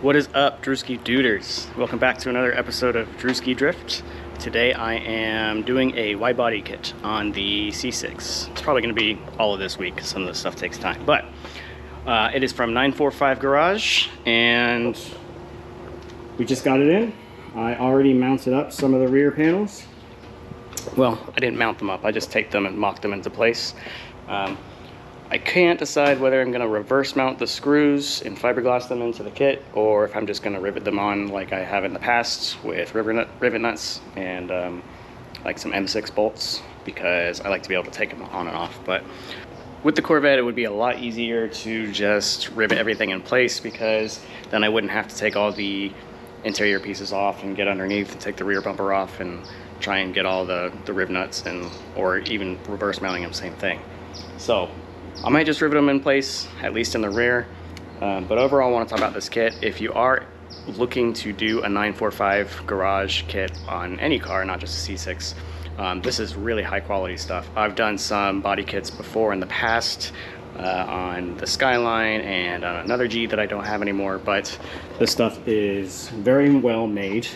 What is up, Drewski Duders? Welcome back to another episode of Drewski Drift. Today I am doing a Widebody kit on the C6. It's probably going to be all of this week because some of this stuff takes time. But it is from 945 Garage, and we just got it in. I already mounted up some of the rear panels. Well, I didn't mount them up. I just taped them and mocked them into place. I can't decide whether I'm going to reverse mount the screws and fiberglass them into the kit, or if I'm just going to rivet them on like I have in the past with rivet nuts and like some M6 bolts, because I like to be able to take them on and off. But with the Corvette, it would be a lot easier to just rivet everything in place, because then I wouldn't have to take all the interior pieces off and get underneath and take the rear bumper off and try and get all the riv nuts, and or even reverse mounting them, same thing. So I might just rivet them in place, at least in the rear. But overall, I want to talk about this kit. If you are looking to do a 945 Garage kit on any car, not just a C6, this is really high quality stuff. I've done some body kits before in the past on the Skyline and on another G that I don't have anymore, but this stuff is very well made.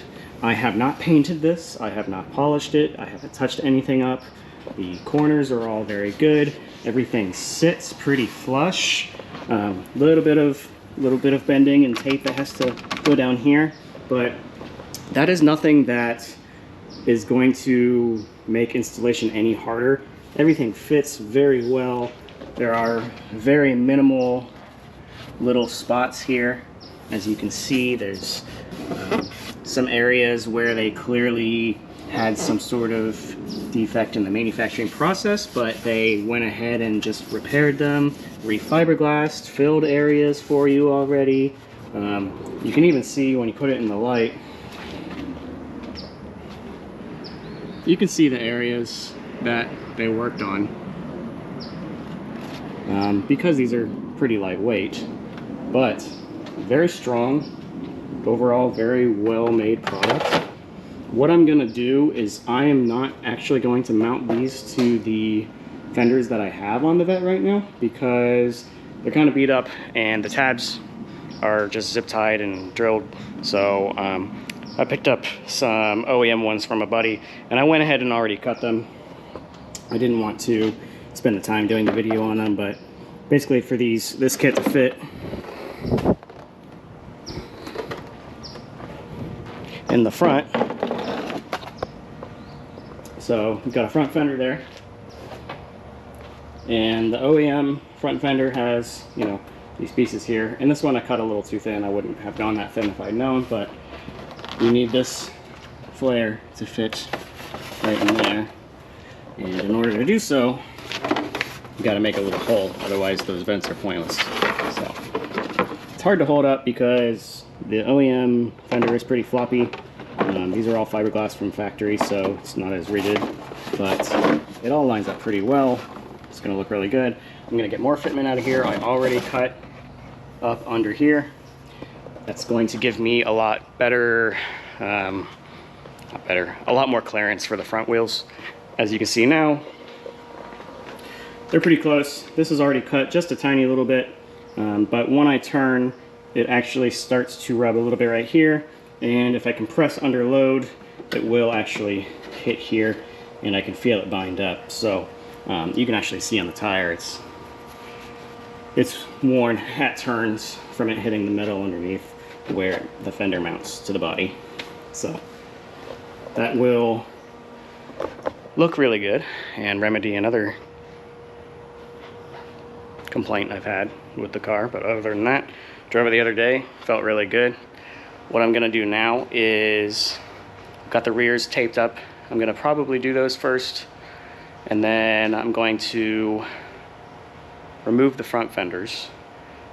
I have not painted this, I have not polished it, I haven't touched anything up. The corners are all very good. Everything sits pretty flush. Little bit of bending and tape that has to go down here, but that is nothing that is going to make installation any harder. Everything fits very well. There are very minimal little spots here. As you can see, there's some areas where they clearly had some sort of defect in the manufacturing process, but they went ahead and just repaired them, refiberglassed, filled areas for you already. You can even see when you put it in the light, you can see the areas that they worked on. Because these are pretty lightweight, but very strong. Overall, very well made product. What I'm gonna do is I am not actually going to mount these to the fenders that I have on the Vet right now, because they're kind of beat up and the tabs are just zip tied and drilled. So I picked up some OEM ones from a buddy, and I went ahead and already cut them. I didn't want to spend the time doing the video on them, but basically for this kit to fit in the front. So we've got a front fender there, and the OEM front fender has, you know, these pieces here. And this one I cut a little too thin. I wouldn't have gone that thin if I'd known, but you need this flare to fit right in there. And in order to do so, you got to make a little hole, otherwise those vents are pointless. So it's hard to hold up because the OEM fender is pretty floppy. These are all fiberglass from factory, so it's not as rigid, but it all lines up pretty well. It's going to look really good. I'm going to get more fitment out of here. I already cut up under here. That's going to give me a lot better, a lot more clearance for the front wheels. As you can see now, they're pretty close. This is already cut just a tiny little bit, but when I turn, it actually starts to rub a little bit right here. And if I can press under load, it will actually hit here, and I can feel it bind up. So you can actually see on the tire, it's worn at turns from it hitting the metal underneath where the fender mounts to the body. So that will look really good and remedy another complaint I've had with the car. But other than that, drove it the other day, felt really good. What I'm gonna do now is, got the rears taped up. I'm gonna probably do those first, and then I'm going to remove the front fenders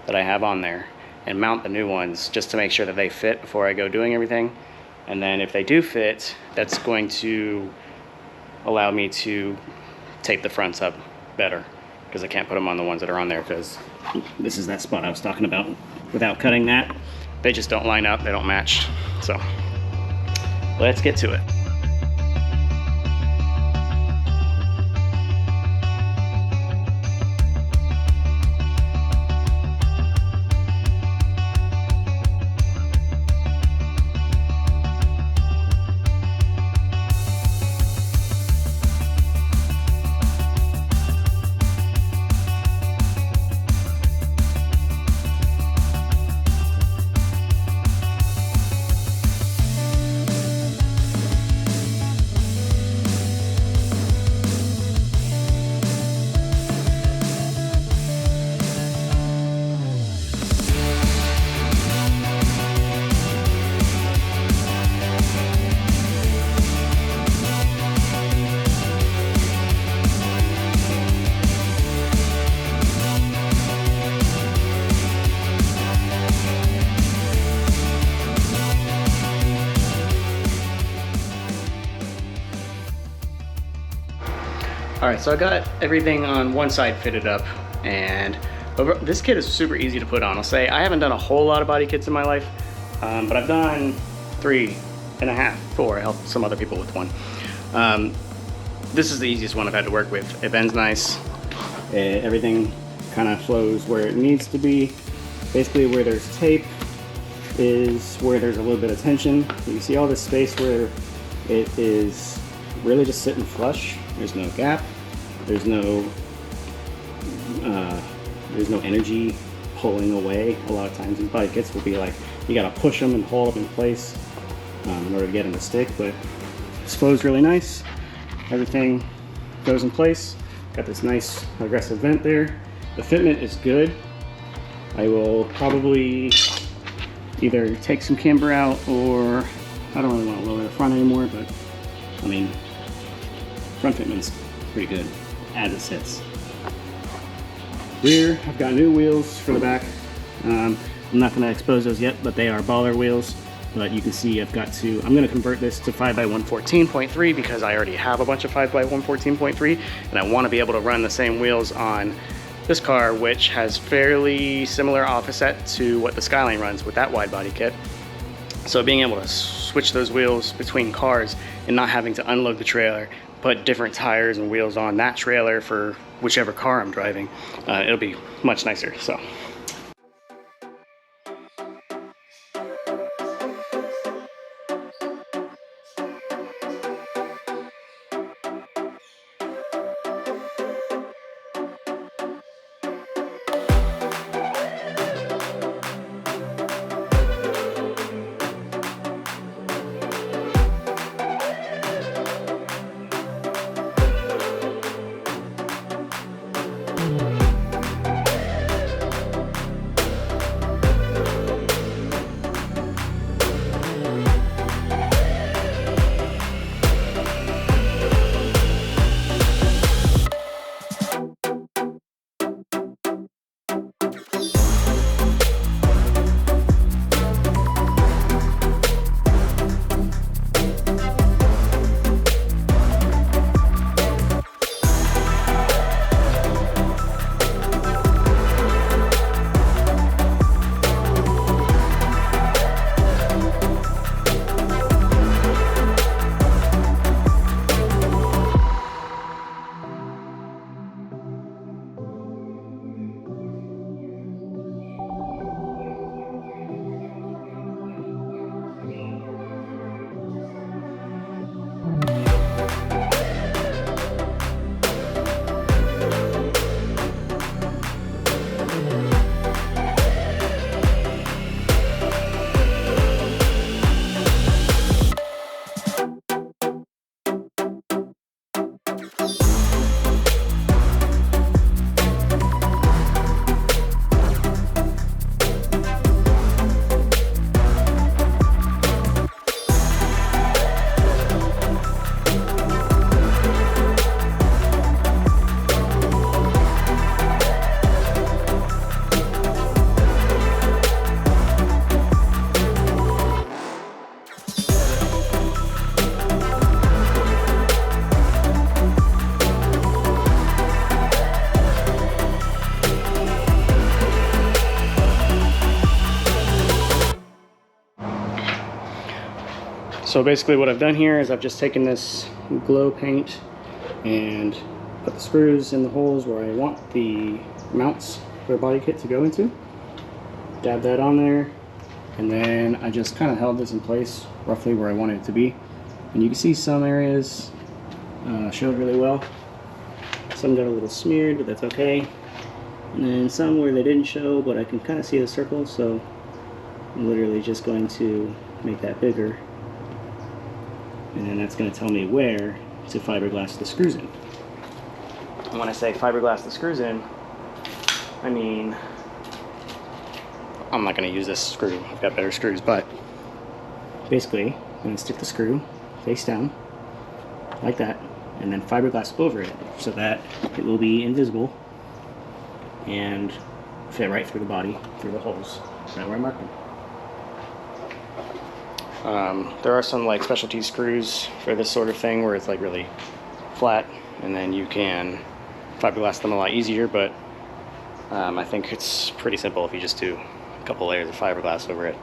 that I have on there and mount the new ones just to make sure that they fit before I go doing everything. And then if they do fit, that's going to allow me to tape the fronts up better, because I can't put them on the ones that are on there, because this is that spot I was talking about. Without cutting that, they just don't line up, they don't match. So let's get to it. Alright, so I got everything on one side fitted up, and this kit is super easy to put on. I'll say I haven't done a whole lot of body kits in my life, but I've done 3.5, 4. I helped some other people with one. This is the easiest one I've had to work with. It bends nice. Everything kind of flows where it needs to be. Basically where there's tape is where there's a little bit of tension. You see all this space where it is really just sitting flush. There's no gap. There's no energy pulling away. A lot of times these body kits will be like you gotta push them and hold them in place in order to get them to stick. But this flows really nice. Everything goes in place. Got this nice aggressive vent there. The fitment is good. I will probably either take some camber out, or I don't really want to lower the front anymore, but I mean, front fitment's pretty good as it sits. Rear, I've got new wheels for the back. I'm not going to expose those yet, but they are baller wheels. But you can see I'm going to convert this to 5x114.3 because I already have a bunch of 5x114.3, and I want to be able to run the same wheels on this car, which has fairly similar offset to what the Skyline runs with that wide body kit. So being able to switch those wheels between cars and not having to unload the trailer, put different tires and wheels on that trailer for whichever car I'm driving, it'll be much nicer. So. So basically what I've done here is I've just taken this glow paint and put the screws in the holes where I want the mounts for the body kit to go into. Dab that on there, and then I just kind of held this in place roughly where I want it to be. And you can see some areas showed really well. Some got a little smeared, but that's okay. And then some where they didn't show, but I can kind of see the circle, so I'm literally just going to make that bigger. And then that's going to tell me where to fiberglass the screws in. And when I say fiberglass the screws in, I mean, I'm not going to use this screw, I've got better screws, but basically I'm going to stick the screw face down like that, and then fiberglass over it so that it will be invisible and fit right through the body, through the holes, right where I marked them. There are some like specialty screws for this sort of thing where it's like really flat and then you can fiberglass them a lot easier, but I think it's pretty simple if you just do a couple layers of fiberglass over it.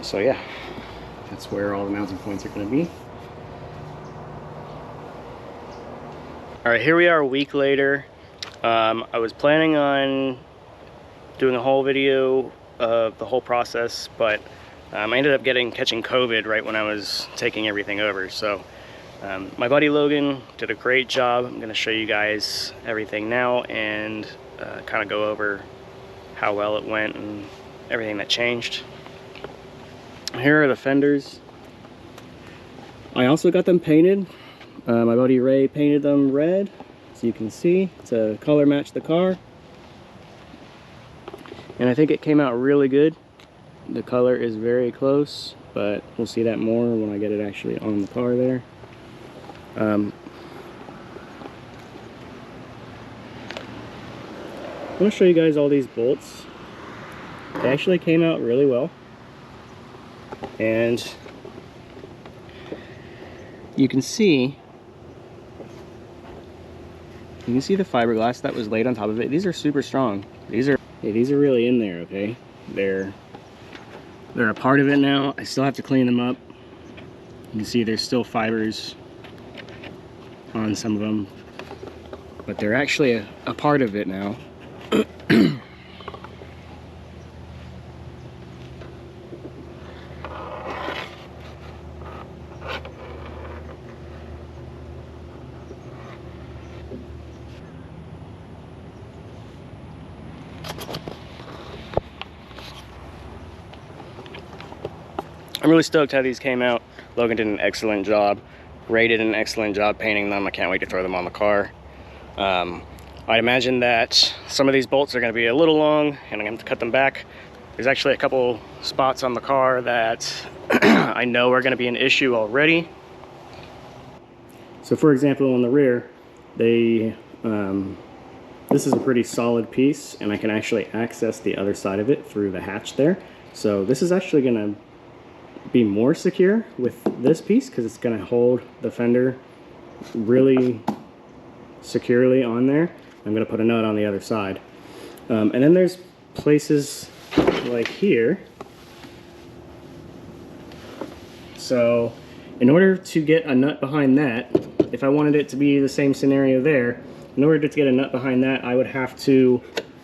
So yeah, that's where all the mounting points are going to be. Alright, here we are a week later. I was planning on doing a whole video of the whole process, but I ended up catching COVID right when I was taking everything over. So my buddy Logan did a great job. I'm going to show you guys everything now and kind of go over how well it went and everything that changed. Here are the fenders. I also got them painted. My buddy Ray painted them red, so you can see to color match the car. And I think it came out really good. The color is very close, but we'll see that more when I get it actually on the car there. I'm going to show you guys all these bolts. They actually came out really well. And you can see the fiberglass that was laid on top of it. These are super strong. These are really in there, okay? They're a part of it now. I still have to clean them up. You can see there's still fibers on some of them, but they're actually a part of it now. I'm really stoked how these came out. Logan did an excellent job. Ray did an excellent job painting them. I can't wait to throw them on the car. I'd imagine that some of these bolts are going to be a little long, and I'm going to have to cut them back. There's actually a couple spots on the car that I know are going to be an issue already. So for example, on the rear, this is a pretty solid piece, and I can actually access the other side of it through the hatch there. So this is actually going to be more secure with this piece because it's going to hold the fender really securely on there. I'm going to put a nut on the other side. And then there's places like here. So in order to get a nut behind that, if I wanted it to be the same scenario there, in order to get a nut behind that, I would have to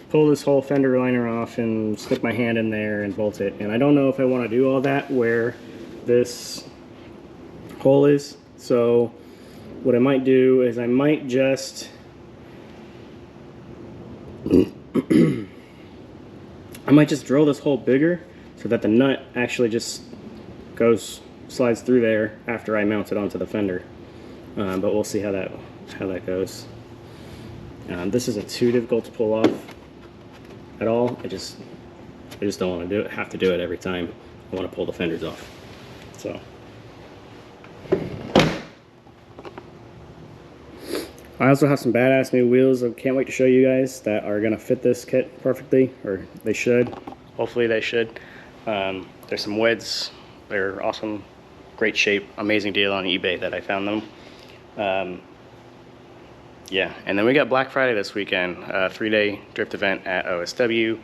pull this whole fender liner off and stick my hand in there and bolt it. And I don't know if I want to do all that where this hole is. So what I might do is I might just drill this hole bigger so that the nut actually just slides through there after I mount it onto the fender. But we'll see how that goes. This isn't too difficult to pull off at all. I just don't want to have to do it every time I want to pull the fenders off. So I also have some badass new wheels I can't wait to show you guys that are gonna fit this kit perfectly, or they should. Hopefully they should. There's some Weds. They're awesome, great shape, amazing deal on eBay that I found them. Yeah, and then we got Black Friday this weekend, 3-day drift event at OSW.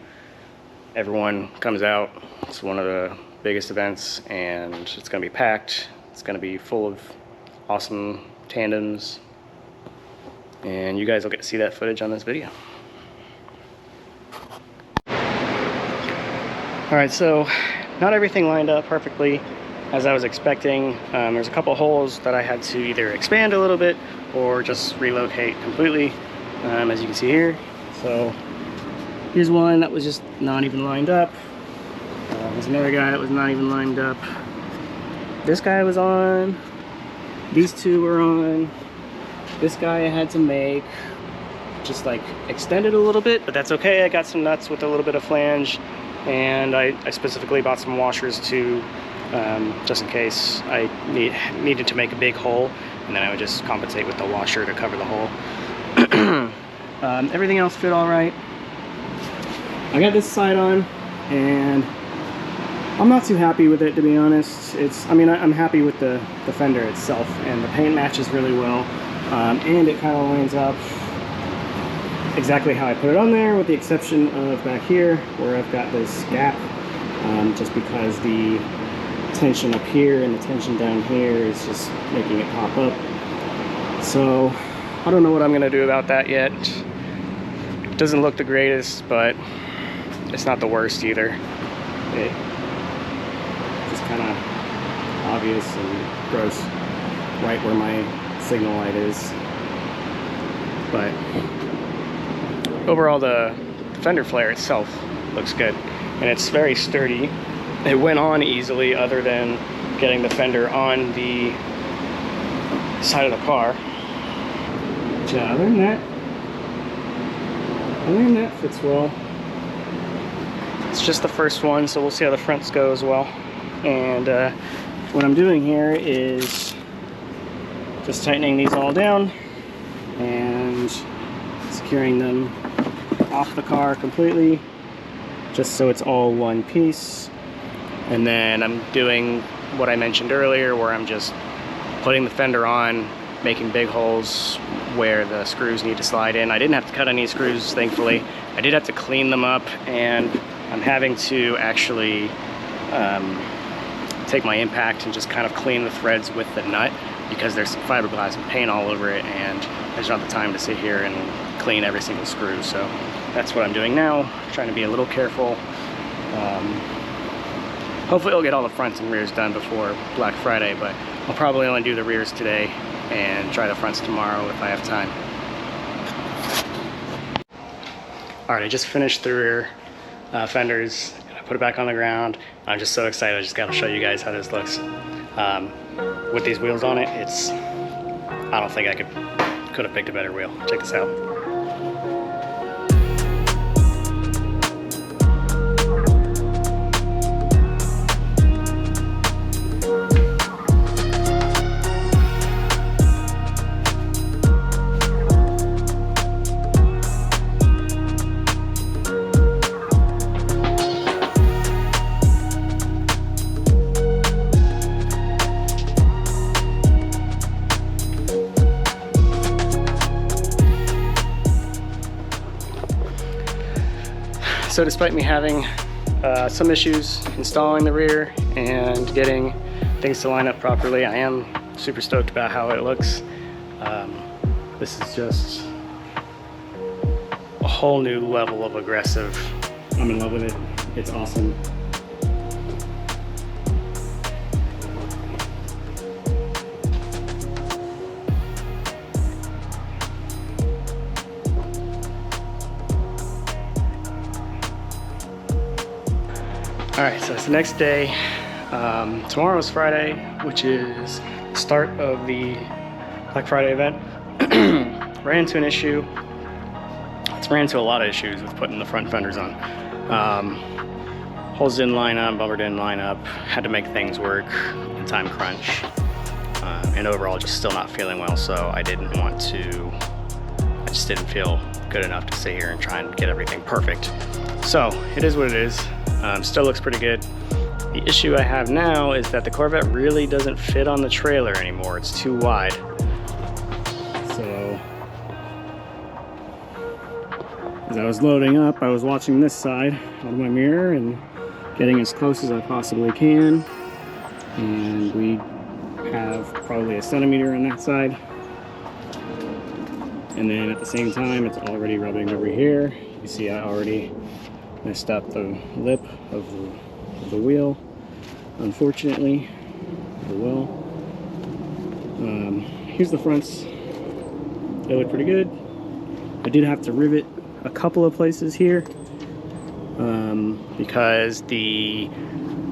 Everyone comes out. It's one of the biggest events, and it's going to be packed. It's going to be full of awesome tandems, and you guys will get to see that footage on this video. Alright, so not everything lined up perfectly as I was expecting. There's a couple holes that I had to either expand a little bit or just relocate completely, as you can see here. So here's one that was just not even lined up. There's another guy that was not even lined up. This guy was on. These two were on. This guy I had to make just like extended a little bit, but that's okay. I got some nuts with a little bit of flange, and I specifically bought some washers too, just in case I needed to make a big hole, and then I would just compensate with the washer to cover the hole. Everything else fit all right. I got this side on, and I'm not too happy with it, to be honest. I'm happy with the fender itself, and the paint matches really well. and it kind of lines up exactly how I put it on there, with the exception of back here where I've got this gap, just because the tension up here and the tension down here is just making it pop up. So I don't know what I'm gonna do about that yet. It doesn't look the greatest, but it's not the worst either. It just kind of obvious and gross right where my signal light is. But overall, the fender flare itself looks good, and it's very sturdy. It went on easily, other than getting the fender on the side of the car. But yeah, other than that, fits well. It's just the first one, so we'll see how the fronts go as well. And what I'm doing here is just tightening these all down and securing them off the car completely, just so it's all one piece. And then I'm doing what I mentioned earlier, where I'm just putting the fender on, making big holes where the screws need to slide in. I didn't have to cut any screws, thankfully. I did have to clean them up, and I'm having to actually take my impact and just kind of clean the threads with the nut, because there's some fiberglass and paint all over it, and I just don't have the time to sit here and clean every single screw. So that's what I'm doing now, trying to be a little careful. Hopefully I'll get all the fronts and rears done before Black Friday, but I'll probably only do the rears today and try the fronts tomorrow if I have time. Alright, I just finished the rear fenders. I put it back on the ground. I'm just so excited. I just gotta show you guys how this looks. With these wheels on it, I don't think I could have picked a better wheel. Check this out. So despite me having some issues installing the rear and getting things to line up properly, I am super stoked about how it looks. This is just a whole new level of aggressive. I'm in love with it. It's awesome. Alright, so it's the next day. Tomorrow is Friday, which is the start of the Black Friday event. Ran into an issue. It's ran into a lot of issues with putting the front fenders on. Holes didn't line up, bumper didn't line up, had to make things work in time crunch. And overall just still not feeling well, so I just didn't feel good enough to sit here and try and get everything perfect. So it is what it is. Still looks pretty good. The issue I have now is that the Corvette really doesn't fit on the trailer anymore. It's too wide. So as I was loading up, I was watching this side of my mirror and getting as close as I possibly can. And we have probably a centimeter on that side. And then at the same time, it's already rubbing over here. You see I already messed up the lip of the wheel, unfortunately. Oh well. Here's the fronts. They look pretty good. I did have to rivet a couple of places here because the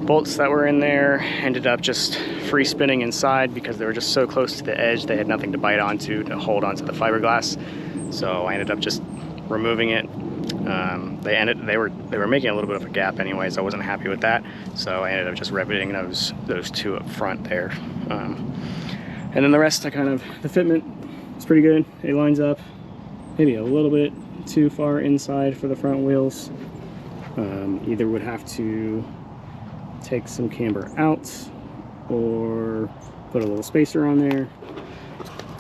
bolts that were in there ended up just free spinning inside because they were just so close to the edge. They had nothing to bite onto to hold onto the fiberglass, so I ended up just removing it. They were making a little bit of a gap anyways. I wasn't happy with that, so I ended up just riveting those two up front there. And then the rest, the fitment is pretty good. It lines up maybe a little bit too far inside for the front wheels. Either would have to take some camber out or put a little spacer on there.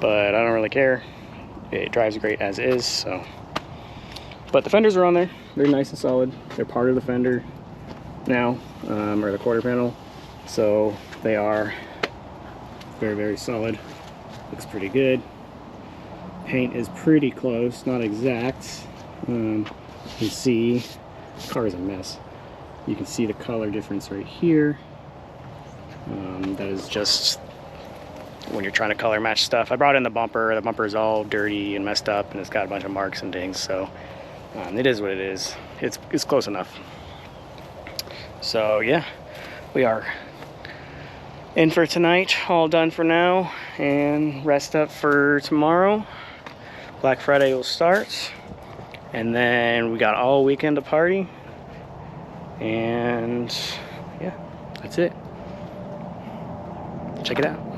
but I don't really care. It drives great as is, so. But the fenders are on there. They're nice and solid. They're part of the fender now, or the quarter panel. So they are very, very solid. Looks pretty good. Paint is pretty close, not exact. You can see, the car is a mess. You can see the color difference right here. That is just when you're trying to color match stuff. I brought in the bumper. The bumper is all dirty and messed up, and it's got a bunch of marks and things. So it is what it is. It's close enough. So yeah, we are in for tonight. All done for now, and rest up for tomorrow. Black Friday will start, and then we got all weekend to party. And yeah, that's it. Check it out.